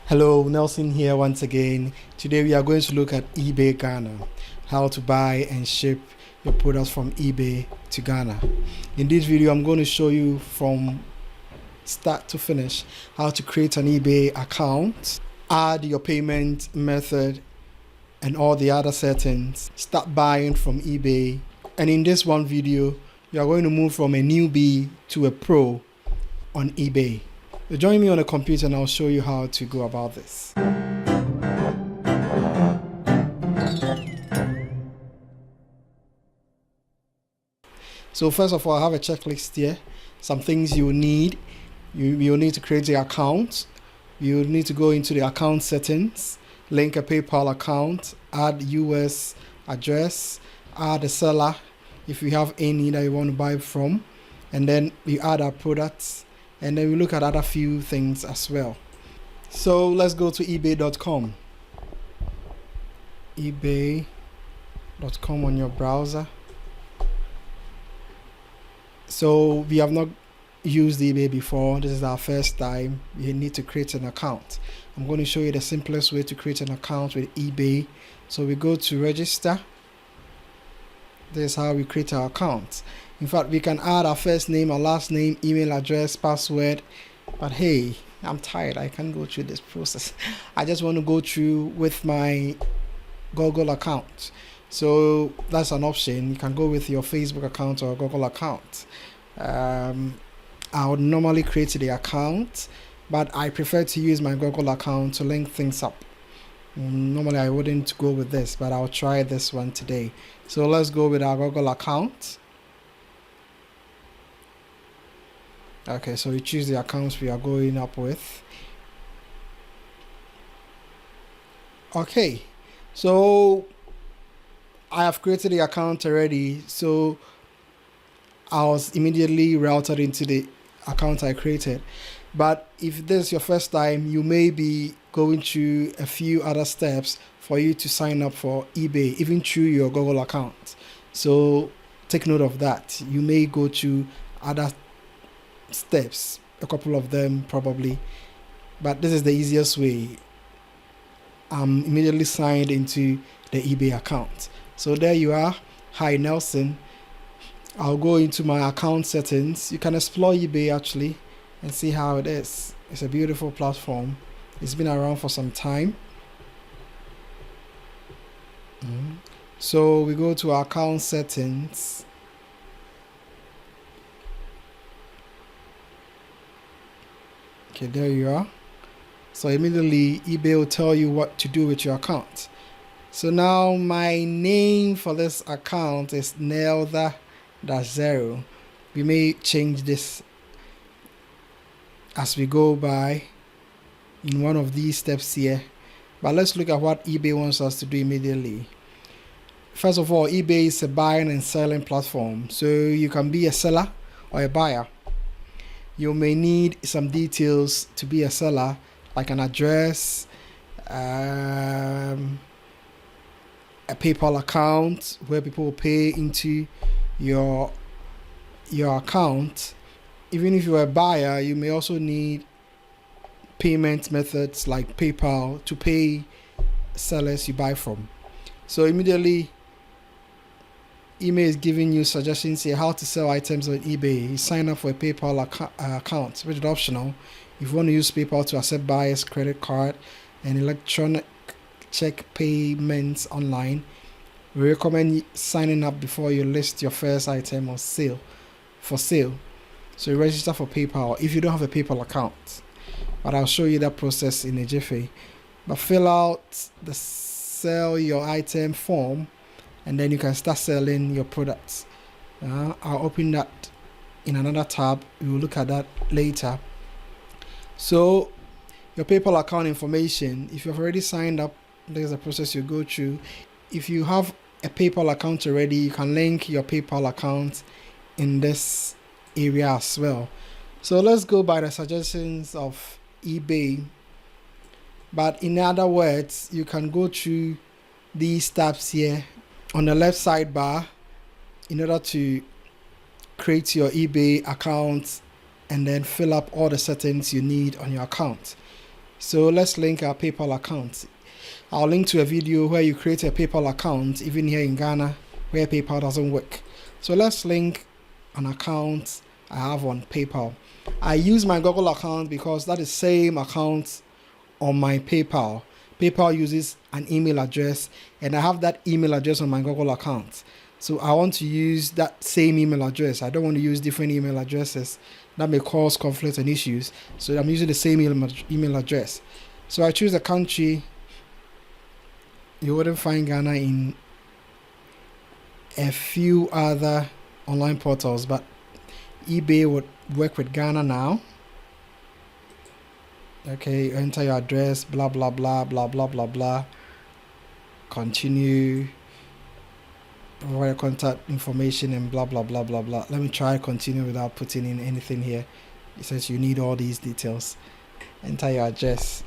Hello, Nelson here once again. Today we are going to look at eBay Ghana, how to buy and ship your products from eBay to Ghana. In this video, I'm going to show you from start to finish how to create an eBay account, add your payment method and all the other settings, start buying from eBay. And in this one video, you are going to move from a newbie to a pro on eBay. So join me on a computer and I'll show you how to go about this. So first of all, I have a checklist here. Some things you will need. You'll need to create the account. You'll need to go into the account settings, link a PayPal account, add US address, add a seller if you have any that you want to buy from, and then you add our products. And then we look at other few things as well. So let's go to ebay.com. ebay.com on your browser. So we have not used eBay before. This is our first time. You need to create an account. I'm going to show you the simplest way to create an account with eBay. So we go to register. This is how we create our account. In fact, we can add our first name, our last name, email address, password. But hey, I'm tired. I can't go through this process. I just want to go through with my Google account. So that's an option. You can go with your Facebook account or Google account. I would normally create the account, but I prefer to use my Google account to link things up. Normally I wouldn't go with this, but I'll try this one today. So let's go with our Google account. Okay, so we choose the accounts we are going up with. Okay, so I have created the account already, so I was immediately routed into the account I created. But if this is your first time, you may be going through a few other steps for you to sign up for eBay, even through your Google account. So take note of that. You may go through other steps, a couple of them probably, but this is the easiest way. I'm immediately signed into the eBay account. So there you are. Hi, Nelson. I'll go into my account settings. You can explore eBay actually and see how it is. It's a beautiful platform. It's been around for some time. So we go to our account settings. Okay, there you are. So immediately eBay will tell you what to do with your account. So now my name for this account is Nelda-0. We may change this as we go by in one of these steps here. But let's look at what eBay wants us to do immediately. First of all, eBay is a buying and selling platform. So you can be a seller or a buyer. You may need some details to be a seller, like an address, a PayPal account where people will pay into your account. Even if you're a buyer, you may also need payment methods like PayPal to pay sellers you buy from. So immediately, eBay is giving you suggestions here how to sell items on eBay. You sign up for a PayPal account, which is optional. If you want to use PayPal to accept buyers' credit card and electronic check payments online, we recommend signing up before you list your first item on sale. So you register for PayPal if you don't have a PayPal account. But I'll show you that process in a jiffy. But fill out the sell your item form, and then you can start selling your products. I'll open that in another tab. We will look at that later. So your PayPal account information, if you've already signed up, there's a process you go through. If you have a PayPal account already, you can link your PayPal account in this area as well. So let's go by the suggestions of eBay. But in other words, you can go through these tabs here on the left sidebar in order to create your eBay account and then fill up all the settings you need on your account. So let's link our PayPal account. I'll link to a video where you create a PayPal account, even here in Ghana, where PayPal doesn't work. So let's link an account I have on PayPal. I use my Google account because that is the same account on my PayPal. PayPal uses an email address, and I have that email address on my Google account. So I want to use that same email address. I don't want to use different email addresses. That may cause conflicts and issues. So I'm using the same email address. So I choose a country. You wouldn't find Ghana in a few other online portals, but eBay would work with Ghana now. Okay, enter your address, blah blah blah blah blah blah blah. Continue. Provide your contact information and blah blah blah blah blah. Let me try continue without putting in anything here. It says you need all these details. Enter your address.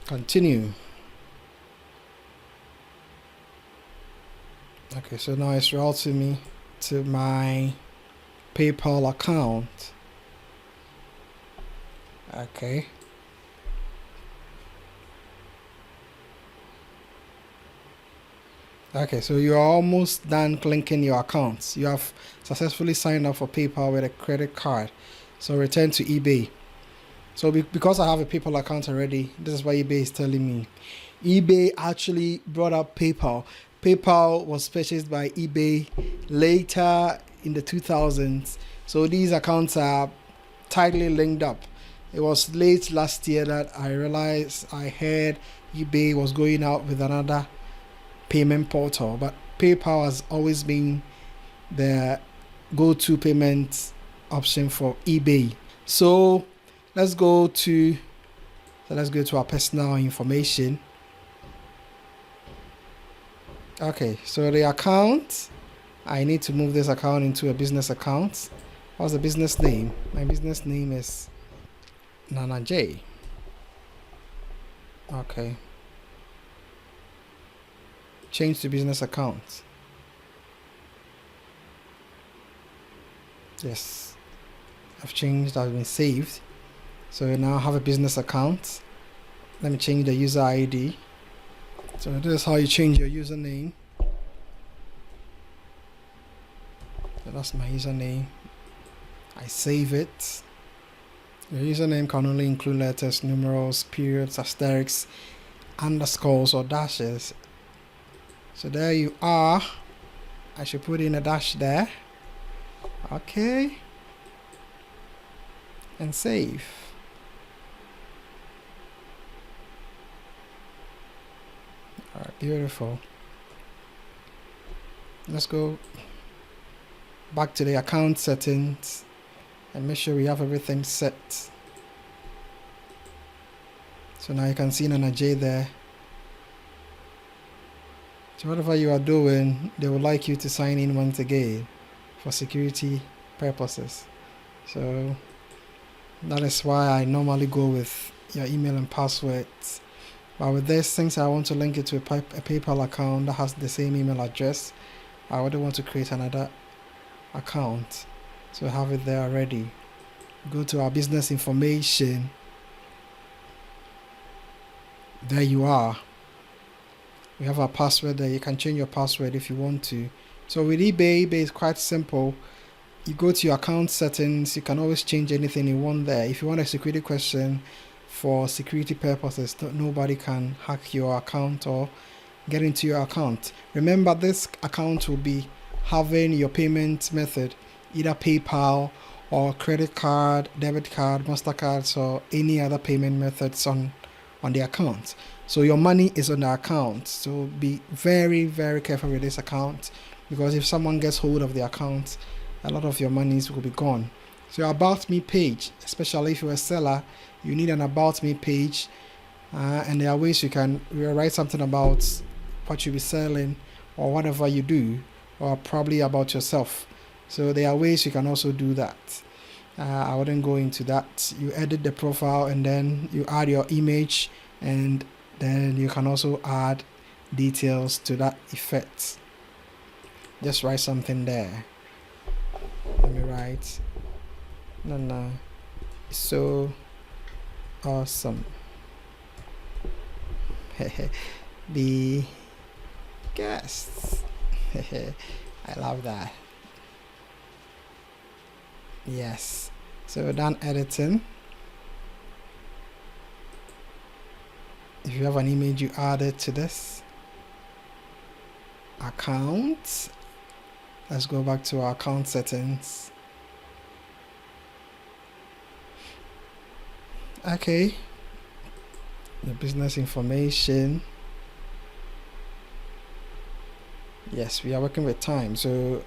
Continue. Okay, so now it's routing me to my PayPal account. Okay. Okay, so you're almost done linking your accounts. You have successfully signed up for PayPal with a credit card. So return to eBay. So because I have a PayPal account already, this is what eBay is telling me. eBay actually brought up PayPal. PayPal was purchased by eBay later in the 2000s. So these accounts are tightly linked up. It was late last year that I realized I heard eBay was going out with another payment portal, but PayPal has always been the go-to payment option for eBay. So let's go to our personal information. Okay, so the account, I need to move this account into a business account. What's the business name? My business name is Nana J. Okay. Change to business account. Yes, I've changed. I've been saved. So now I have a business account. Let me change the user ID. So this is how you change your username. So that's my username. I save it. Your username can only include letters, numerals, periods, asterisks, underscores, or dashes. So there you are. I should put in a dash there. Okay. And save. Alright, beautiful. Let's go back to the account settings and make sure we have everything set. So now you can see Nana J there. So whatever you are doing, they would like you to sign in once again for security purposes. So that is why I normally go with your email and passwords. But with this, since I want to link it to a PayPal account that has the same email address, I wouldn't want to create another account. So I have it there already. Go to our business information. There you are. We have our password there. You can change your password if you want to. So with eBay is quite simple. You go to your account settings. You can always change anything you want there. If you want a security question for security purposes, nobody can hack your account or get into your account. Remember, this account will be having your payment method, either PayPal or credit card, debit card, MasterCards, or any other payment methods on the account. So your money is on the account. So be very, very careful with this account, because if someone gets hold of the account, a lot of your monies will be gone. So your About Me page, especially if you're a seller, you need an About Me page, and there are ways you can write something about what you'll be selling or whatever you do, or probably about yourself. So there are ways you can also do that. I wouldn't go into that. You edit the profile and then you add your image, and then you can also add details to that effect. Just write something there. let me write Nana is so awesome. The guests. I love that. Yes. So done editing. If you have an image, you add it to this account. Let's go back to our account settings. Okay. The business information. Yes, we are working with time, so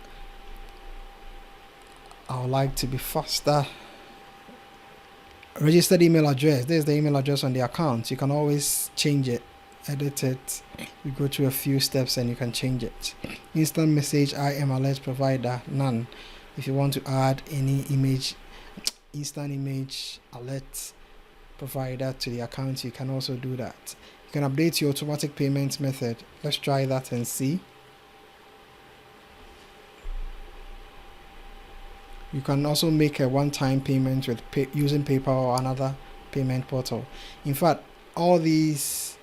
I would like to be faster. Registered email address. There's the email address on the account. You can always change it, edit it. You go through a few steps and you can change it. Instant message IM alert provider, none. If you want to add any image, instant image alert provider to the account, you can also do that. You can update your automatic payment method. Let's try that and see. You can also make a one-time payment with using PayPal or another payment portal. In fact, all these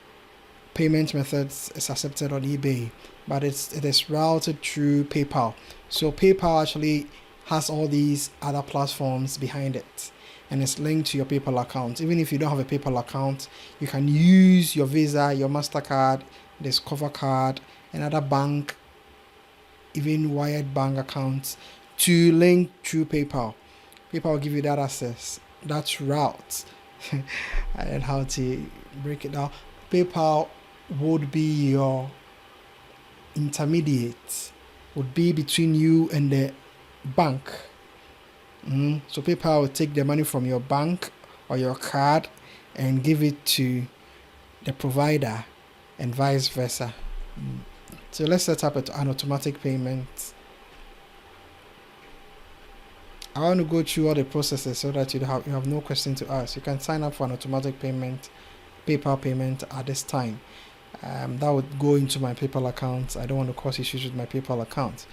payment methods is accepted on eBay, but it is routed through PayPal. So PayPal actually has all these other platforms behind it, and it's linked to your PayPal account. Even if you don't have a PayPal account, you can use your Visa, your MasterCard, Discover card, another bank, even wired bank accounts to link through PayPal. PayPal will give you that access, that route. I don't know how to break it down. PayPal would be your intermediate, would be between you and the bank. So PayPal will take the money from your bank or your card and give it to the provider and vice versa. So let's set up an automatic payment. I want to go through all the processes so that you have no question to ask. You can sign up for an automatic payment, PayPal payment at this time. That would go into my PayPal account. I don't want to cause issues with my PayPal account.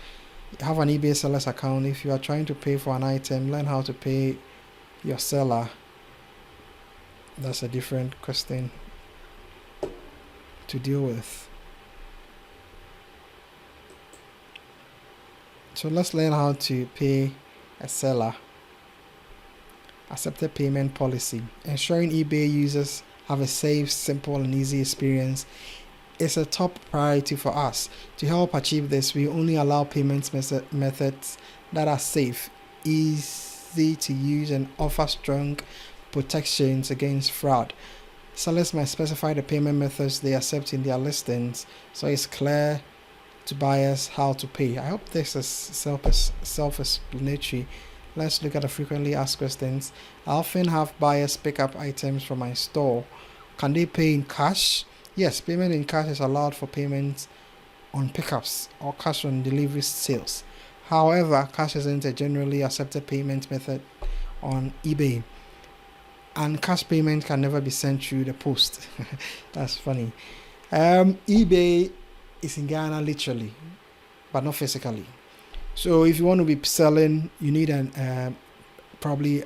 You have an eBay seller's account. If you are trying to pay for an item, learn how to pay your seller. That's a different question to deal with. So let's learn how to pay a seller. Accepted payment policy. Ensuring eBay users have a safe, simple, and easy experience is a top priority for us. To help achieve this, we only allow payment methods that are safe, easy to use, and offer strong protections against fraud. Sellers must specify the payment methods they accept in their listings, so it's clear to buyers how to pay. I hope this is self-explanatory. Let's look at the frequently asked questions. I often have buyers pick up items from my store. Can they pay in cash? Yes, payment in cash is allowed for payments on pickups or cash on delivery sales. However, cash isn't a generally accepted payment method on eBay, and cash payment can never be sent through the post. That's funny. eBay is in Ghana literally, but not physically. So if you want to be selling, you need probably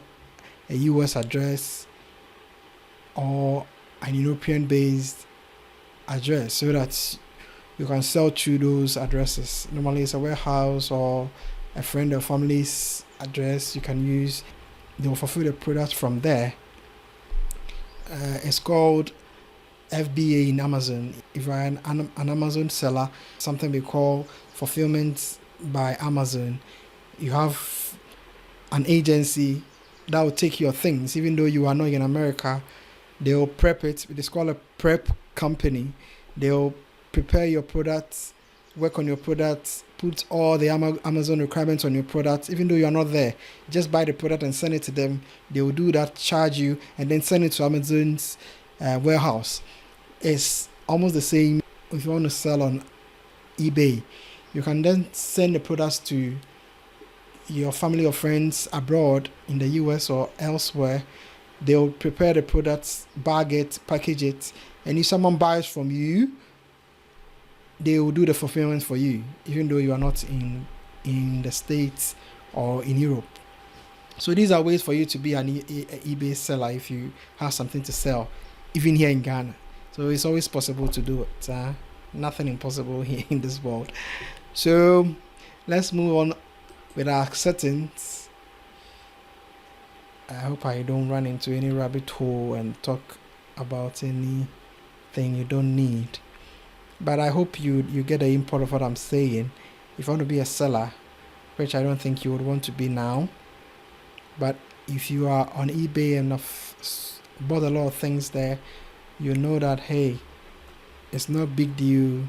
a US address or an European based address so that you can sell through those addresses. Normally it's a warehouse or a friend or family's address you can use. They will fulfill the product from there. It's called FBA in Amazon. If you're an Amazon seller, something we call fulfillment by Amazon, you have an agency that will take your things. Even though you are not in America, they will prep it. It's called a prep company. They'll prepare your products, work on your products, put all the Amazon requirements on your products. Even though you are not there, just buy the product and send it to them. They will do that, charge you, and then send it to Amazon's warehouse. It's almost the same if you want to sell on eBay. You can then send the products to your family or friends abroad in the US or elsewhere. They'll prepare the products, bag it, package it, and if someone buys from you, they will do the fulfillment for you, even though you are not in the States or in Europe. So these are ways for you to be an eBay seller if you have something to sell, even here in Ghana. So it's always possible to do it. Nothing impossible here in this world. So let's move on with our settings. I hope I don't run into any rabbit hole and talk about anything you don't need. But I hope you get the import of what I'm saying. If you want to be a seller, which I don't think you would want to be now, but if you are on eBay and have bought a lot of things there, you know that, hey, it's not a big deal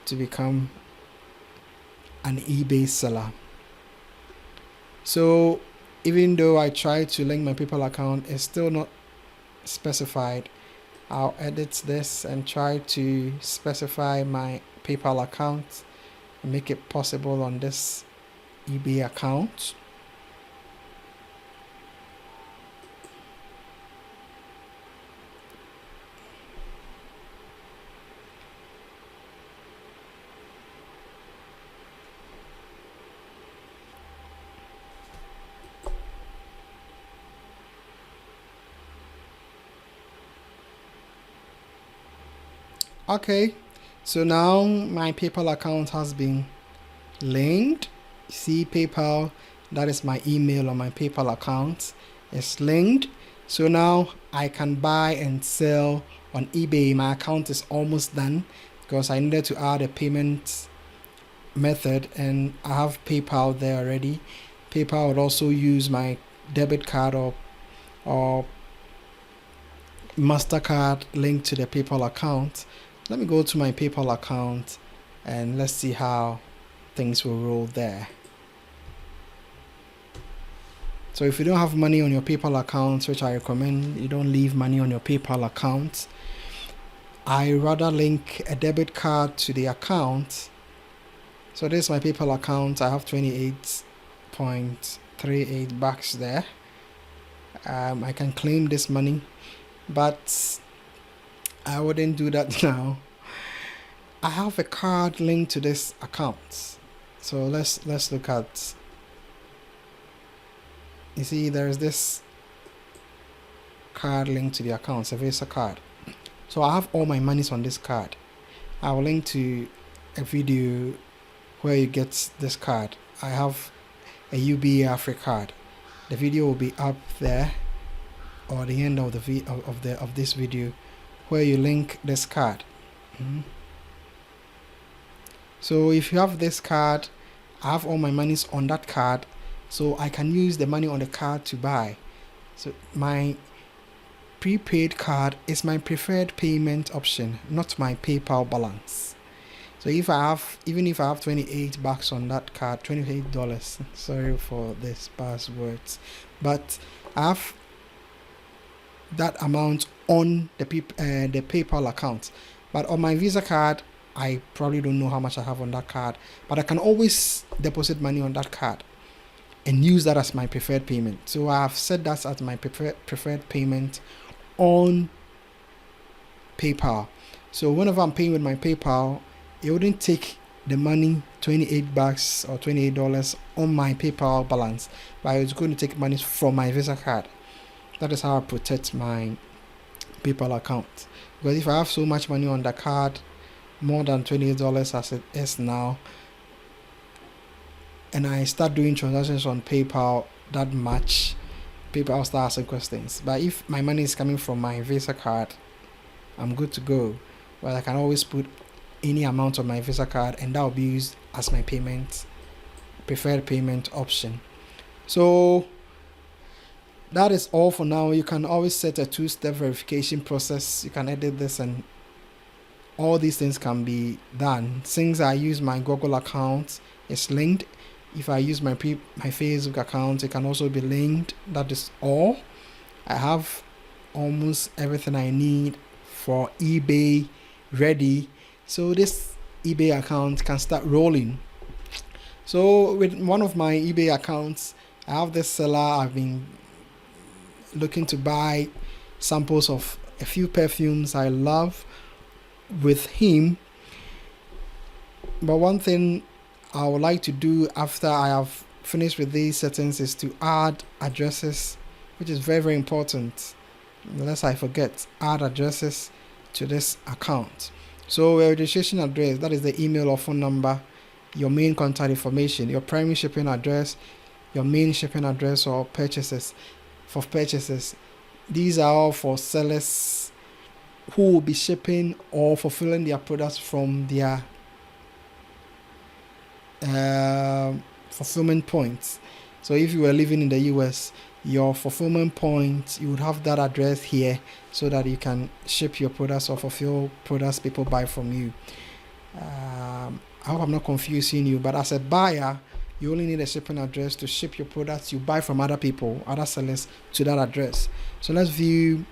to become an eBay seller. So even though I try to link my PayPal account, it's still not specified. I'll edit this and try to specify my PayPal account and make it possible on this eBay account. Okay, so now my PayPal account has been linked. See, PayPal, that is my email on my PayPal account, is linked. So now I can buy and sell on eBay. My account is almost done because I needed to add a payment method, and I have PayPal there already. PayPal would also use my debit card or MasterCard linked to the PayPal account. Let me go to my PayPal account and let's see how things will roll there. So if you don't have money on your PayPal account, which I recommend you don't leave money on your PayPal account, I rather link a debit card to the account. So this is my PayPal account. I have 28.38 bucks there. I can claim this money, but I wouldn't do that now. I have a card linked to this account. So let's look at. You see, there's this card linked to the account. It's a Visa card. So I have all my monies on this card. I will link to a video where you get this card. I have a UBA Africa card. The video will be up there, or the end of this video, where you link this card. So if you have this card, I have all my monies on that card, so I can use the money on the card to buy. So my prepaid card is my preferred payment option, not my PayPal balance. So if I have, even if I have 28 bucks on that card, $28, sorry for this passwords, but I have that amount on the PayPal account. But on my Visa card, I probably don't know how much I have on that card, but I can always deposit money on that card and use that as my preferred payment. So I have set that as my preferred payment on PayPal. So whenever I'm paying with my PayPal, it wouldn't take the money, 28 bucks or $28 on my PayPal balance, but it's going to take money from my Visa card. That is how I protect my PayPal account. Because if I have so much money on the card, more than $28 as it is now, and I start doing transactions on PayPal that much, PayPal start asking questions. But if my money is coming from my Visa card, I'm good to go. But I can always put any amount on my Visa card, and that will be used as my preferred payment option. So that is all for now. You can always set a 2-step verification process. You can edit this, and all these things can be done. Since I use my Google account, it's linked. If I use my Facebook account, it can also be linked. That is all. I have almost everything I need for eBay ready. So this eBay account can start rolling. So with one of my eBay accounts, I have this seller. I've been looking to buy samples of a few perfumes I love with him. But one thing I would like to do after I have finish with these settings is to add addresses, which is very, very important. Unless I forget, add addresses to this account. So your registration address, that is the email or phone number, your main contact information, your primary shipping address, your main shipping address or purchases. For purchases, these are all for sellers who will be shipping or fulfilling their products from their fulfillment points. So if you were living in the US, your fulfillment point, you would have that address here so that you can ship your products or fulfill products people buy from you. I hope I'm not confusing you, but as a buyer, you only need a shipping address to ship your products you buy from other people, other sellers, to that address. So let's view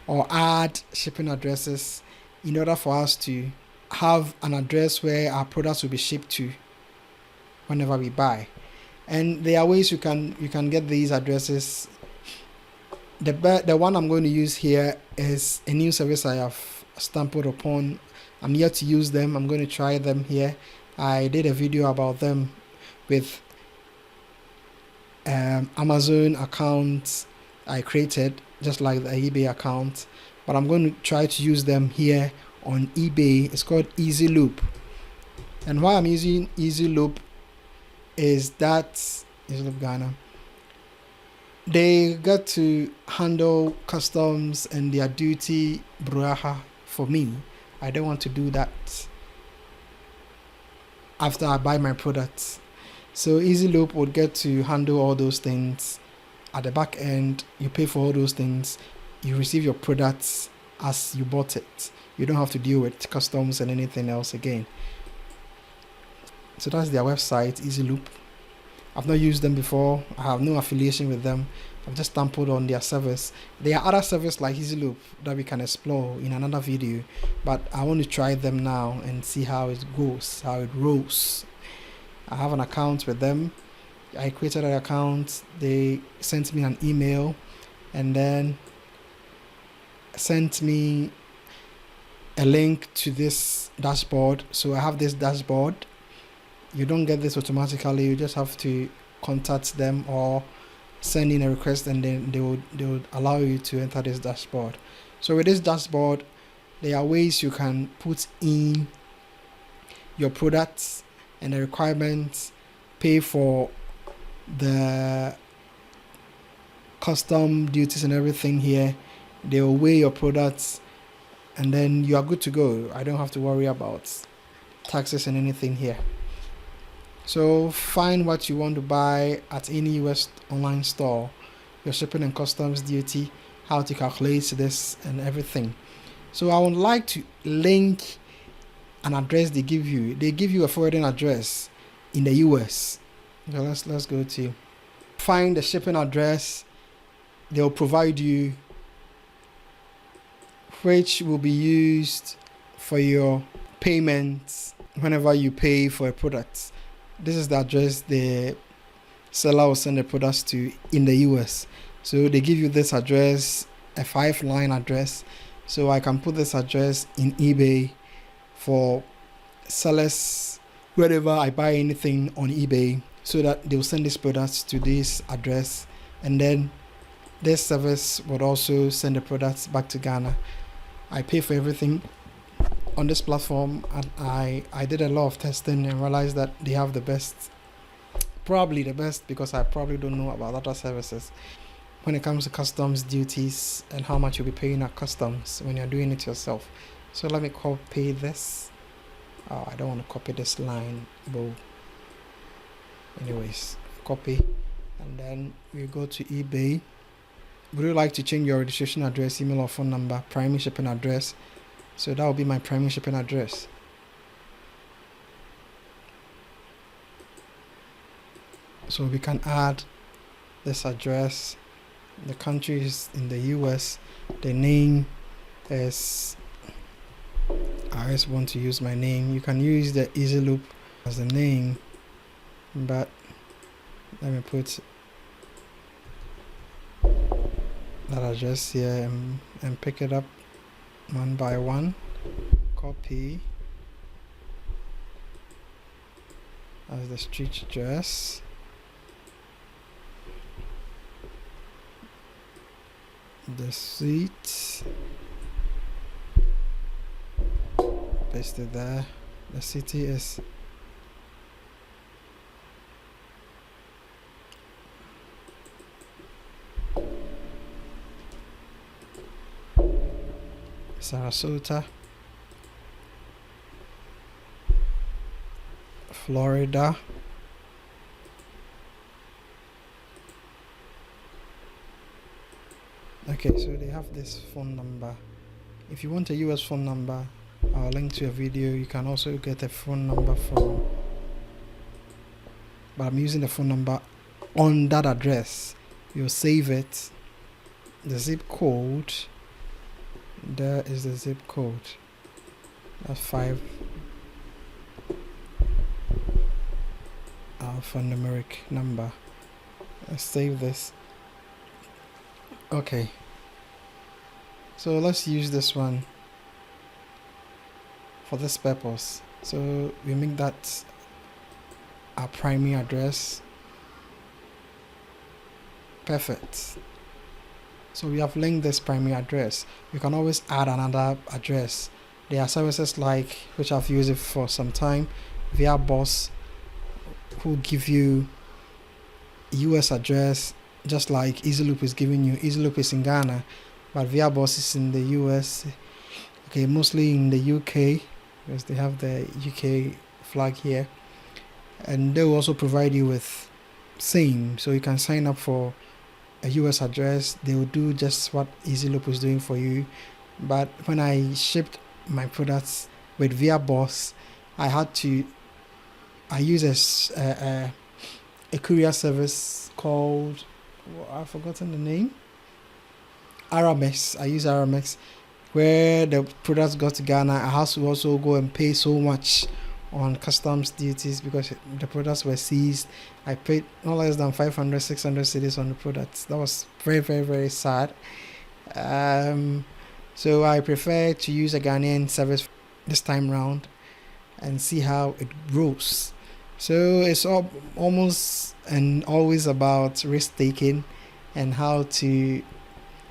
or add shipping addresses in order for us to have an address where our products will be shipped to whenever we buy. And there are ways you can get these addresses. The one I'm going to use here is a new service I have stumbled upon. I'm yet to use them. I'm going to try them here. I did a video about them with Amazon accounts I created, just like the eBay account, but I'm going to try to use them here on eBay. It's called Easy Loop, and why I'm using Easy Loop is that Easy Loop Ghana, they got to handle customs and their duty brouhaha for me. I don't want to do that after I buy my products. So Easy Loop would get to handle all those things at the back end. You pay for all those things, you receive your products as you bought it. You don't have to deal with customs and anything else again. So that's their website, Easy Loop. I've not used them before. I have no affiliation with them. I've just stumbled on their service. There are other services like Easy Loop that we can explore in another video, but I want to try them now and see how it goes, how it rolls. I have an account with them. I created an account. They sent me an email and then sent me a link to this dashboard. So I have this dashboard. You don't get this automatically. You just have to contact them or send in a request, and then they would allow you to enter this dashboard. So with this dashboard, there are ways you can put in your products and the requirements, pay for the custom duties and everything here. They will weigh your products and then you are good to go. I don't have to worry about taxes and anything here. So find what you want to buy at any US online store, your shipping and customs duty, how to calculate this and everything. So I would like to link an address they give you. They give you a forwarding address in the US. So let's go to find the shipping address they'll provide you, which will be used for your payments whenever you pay for a product. This is the address the seller will send the products to in the US. So they give you this address, a 5-line address. So I can put this address in eBay for sellers wherever I buy anything on eBay, so that they'll send these products to this address, and then this service would also send the products back to Ghana. I pay for everything on this platform, and I did a lot of testing and realized that they have the best, probably the best, because I probably don't know about other services when it comes to customs duties and how much you'll be paying at customs when you're doing it yourself. So let me copy this. Oh, I don't want to copy this line, but anyways, copy, and then we go to eBay. Would you like to change your registration address, email or phone number, primary shipping address? So that will be my primary shipping address. So we can add this address. The country is in the US. The name is, I just want to use my name. You can use the Easy Loop as the name, but let me put that address here and pick it up one by one. Copy as the street address. the seat, paste it there. The city is Sarasota, Florida. Okay, so they have this phone number. If you want a US phone number, I'll link to a video. You can also get a phone number from, but I'm using the phone number on that address. You'll save it. The zip code, there is the zip code. That's 5 alphanumeric number. Let's save this. Okay, so let's use this one for this purpose. So we make that our primary address. Perfect. So we have linked this primary address. You can always add another address. There are services like, which I've used it for some time, via Boss, who give you US address, just like EasyLoop is giving you. EasyLoop is in Ghana, but via Boss is in the US. Okay, mostly in the UK, because they have the UK flag here. And they will also provide you with same, so you can sign up for a US address. They will do just what EasyLoop is doing for you. But when I shipped my products with via Boss, I use a courier service called, I've forgotten the name, Aramex. I use Aramex. Where the products got to Ghana, I had to also go and pay so much on customs duties because the products were seized. I paid no less than 500, 600 cedis on the products. That was very, very, very sad. So I prefer to use a Ghanaian service this time round and see how it grows. So it's almost and always about risk taking and how to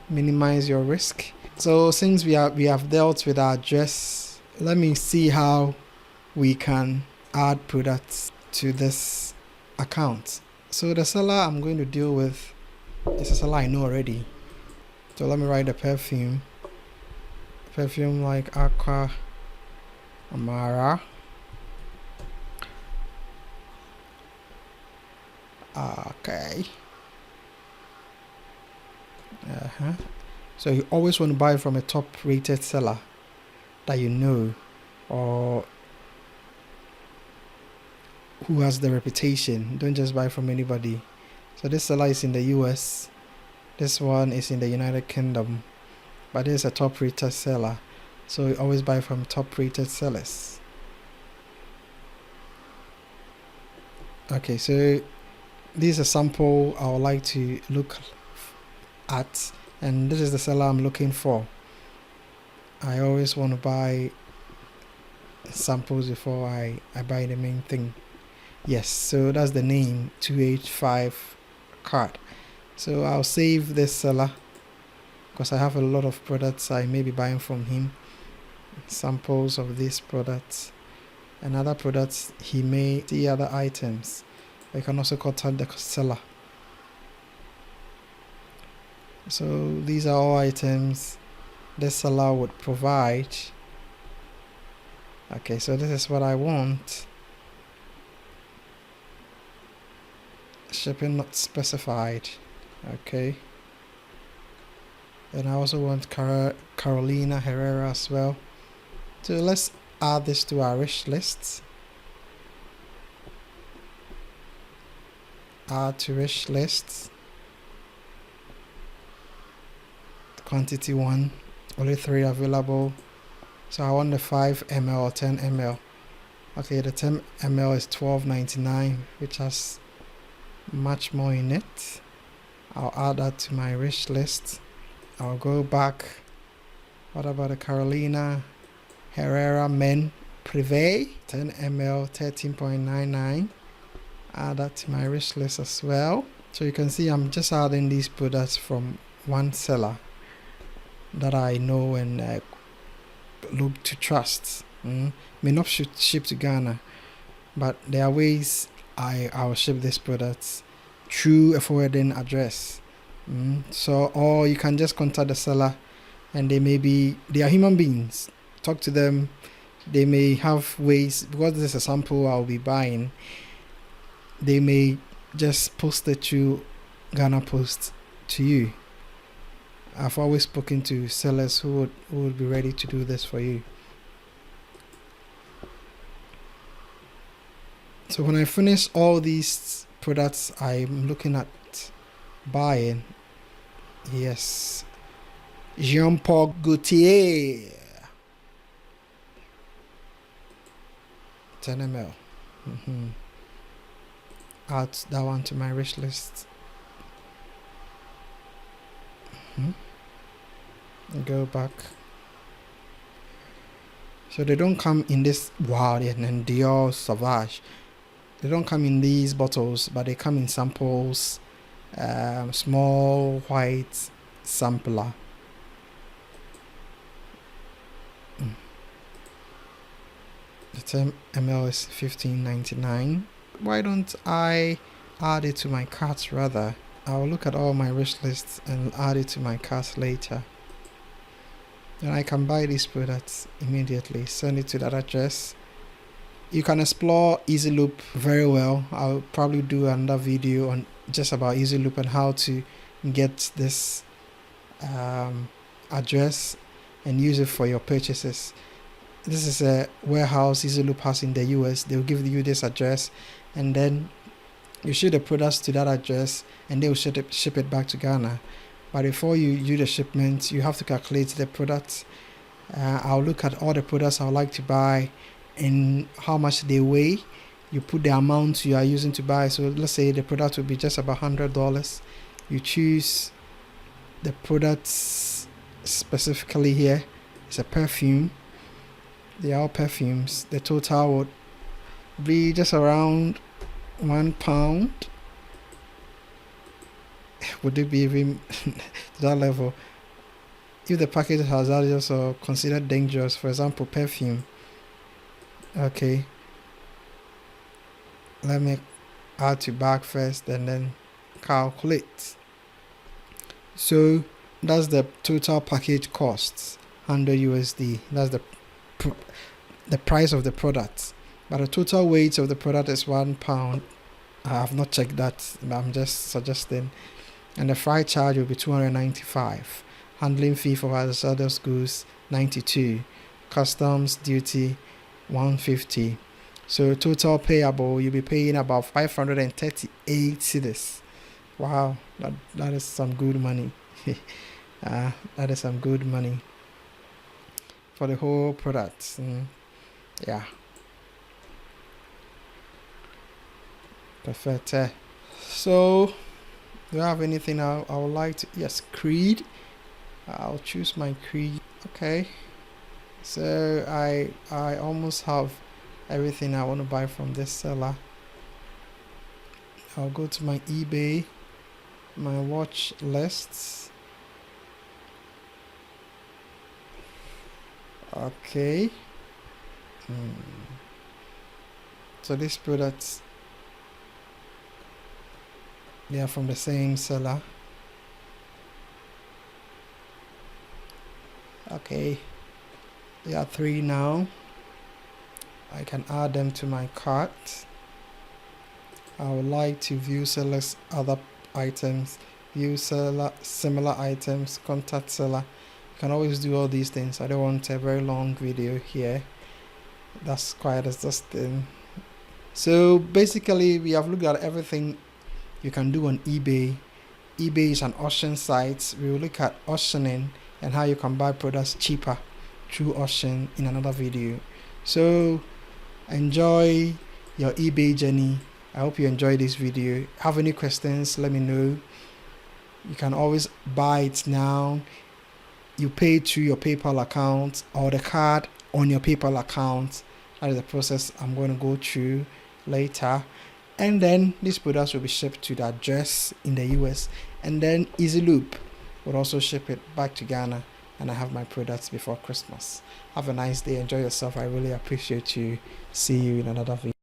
minimize your risk. So since we have dealt with our address, let me see how we can add products to this account. So the seller I'm going to deal with is a seller I know already. So let me write the perfume like Aqua Amara. Okay. So you always want to buy from a top rated seller that you know, or who has the reputation. Don't just buy from anybody. So this seller is in the US, this one is in the United Kingdom, but this is a top rated seller, so you always buy from top rated sellers. Okay, so this is a sample I would like to look at, and this is the seller I'm looking for. I always want to buy samples before I buy the main thing. Yes, so that's the name, 285 card. So I'll save this seller because I have a lot of products I may be buying from him, samples of these products and other products. He may see other items. You can also contact the seller. So these are all items this seller would provide. Okay, so this is what I want. Shipping not specified. Okay, and I also want Carolina Herrera as well. So let's add this to our wish list. Add to wish list. Quantity 1, only 3 available. So I want the 5 ml or 10 ml. Okay, the 10 ml is $12.99, which has much more in it. I'll add that to my wish list. I'll go back. What about the Carolina Herrera Men Privé 10 ml, $13.99. Add that to my wish list as well. So you can see I'm just adding these products from one seller. that I know and look to trust. May not ship to Ghana, but there are ways I'll ship these products through a forwarding address. So, or you can just contact the seller, and they are human beings. Talk to them. They may have ways, because this is a sample I'll be buying. They may just post it to Ghana Post to you. I've always spoken to sellers who would be ready to do this for you. So when I finish all these products I'm looking at buying, yes, Jean-Paul Gaultier, 10 ml. Add that one to my wish list. Go back. So they don't come in this, wow, and Dior Sauvage. They don't come in these bottles, but they come in samples. Small white sampler. The 10 ml is $15.99. Why don't I add it to my cart rather? I'll look at all my wish lists and add it to my cart later. Then I can buy these products immediately, send it to that address. You can explore EasyLoop very well. I'll probably do another video on just about EasyLoop and how to get this address and use it for your purchases. This is a warehouse EasyLoop has in the US. They'll give you this address, and then you ship the products to that address, and they'll ship it back to Ghana. But before you do the shipment, you have to calculate the products. I'll look at all the products I would like to buy and how much they weigh. You put the amount you are using to buy. So let's say the product will be just about $100. You choose the products specifically here. It's a perfume. They are all perfumes. The total would be just around £1. Would it be even to that level? If the package has hazardous or considered dangerous, for example, perfume. Okay. Let me add to bag first and then calculate. So that's the total package costs, $100 USD. That's the price of the product. But the total weight of the product is £1. I have not checked that, but I'm just suggesting. And the freight charge will be $295. Handling fee for hazardous goods $92. Customs duty $150. So total payable, you'll be paying about 538 cedis. Wow, that is some good money. That is some good money for the whole product. Yeah. Perfect. So, do I have anything I would like to? Yes, Creed. I'll choose my Creed. Okay. So I almost have everything I want to buy from this seller. I'll go to my eBay, my watch lists. Okay. So these products, they are from the same seller. Okay. There are 3 now. I can add them to my cart. I would like to view sellers' other items, view seller similar items, contact seller. You can always do all these things. I don't want a very long video here. That's quite exhausting. So basically, we have looked at everything you can do on eBay. eBay is an auction site. We will look at auctioning and how you can buy products cheaper through auction in another video. So enjoy your eBay journey. I hope you enjoyed this video. Have any questions, let me know. You can always buy it now. You pay through your PayPal account or the card on your PayPal account. That is the process I'm going to go through later. And then these products will be shipped to the address in the US. And then EasyLoop will also ship it back to Ghana. and I have my products before Christmas. Have a nice day. Enjoy yourself. I really appreciate you. See you in another video.